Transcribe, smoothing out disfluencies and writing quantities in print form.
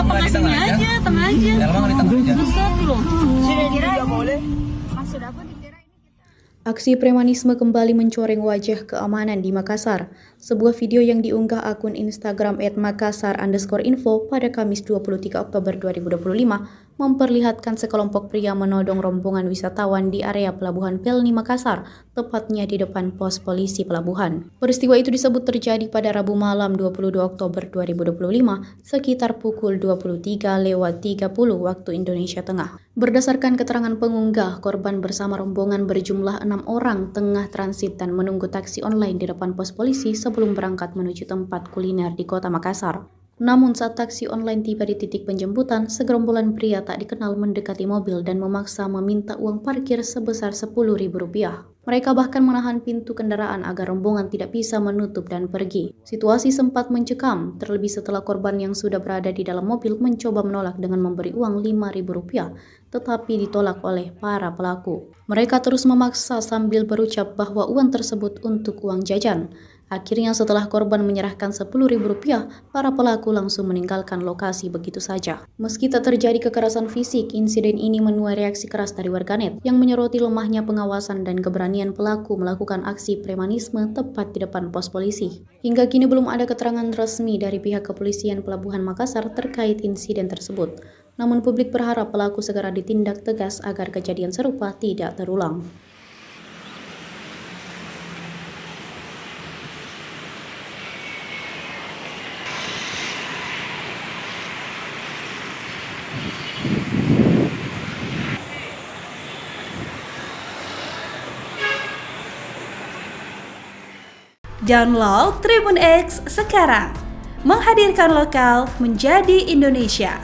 Kenapa nggak di tengah aja? Tengah aja. Kenapa nggak di tengah aja? Besar loh. Sini tidak boleh. Maksud apa dikira ini kita? Aksi premanisme kembali mencoreng wajah keamanan di Makassar. Sebuah video yang diunggah akun Instagram @makassar_info pada Kamis 23 Oktober 2025 memperlihatkan sekelompok pria menodong rombongan wisatawan di area Pelabuhan Pelni Makassar, tepatnya di depan pos polisi pelabuhan. Peristiwa itu disebut terjadi pada Rabu malam 22 Oktober 2025 sekitar pukul 23.30 waktu Indonesia Tengah. Berdasarkan keterangan pengunggah, korban bersama rombongan berjumlah 6 orang tengah transit dan menunggu taksi online di depan pos polisi sebelum berangkat menuju tempat kuliner di kota Makassar. Namun saat taksi online tiba di titik penjemputan, segerombolan pria tak dikenal mendekati mobil dan memaksa meminta uang parkir sebesar Rp10.000. Mereka bahkan menahan pintu kendaraan agar rombongan tidak bisa menutup dan pergi. Situasi sempat mencekam, terlebih setelah korban yang sudah berada di dalam mobil mencoba menolak dengan memberi uang Rp5.000, tetapi ditolak oleh para pelaku. Mereka terus memaksa sambil berucap bahwa uang tersebut untuk uang jajan. Akhirnya setelah korban menyerahkan Rp10.000, para pelaku langsung meninggalkan lokasi begitu saja. Meski tak terjadi kekerasan fisik, insiden ini menuai reaksi keras dari warganet yang menyoroti lemahnya pengawasan dan keberanian pelaku melakukan aksi premanisme tepat di depan pos polisi. Hingga kini belum ada keterangan resmi dari pihak kepolisian Pelabuhan Makassar terkait insiden tersebut. Namun publik berharap pelaku segera ditindak tegas agar kejadian serupa tidak terulang. Download Tribun X sekarang, menghadirkan lokal menjadi Indonesia.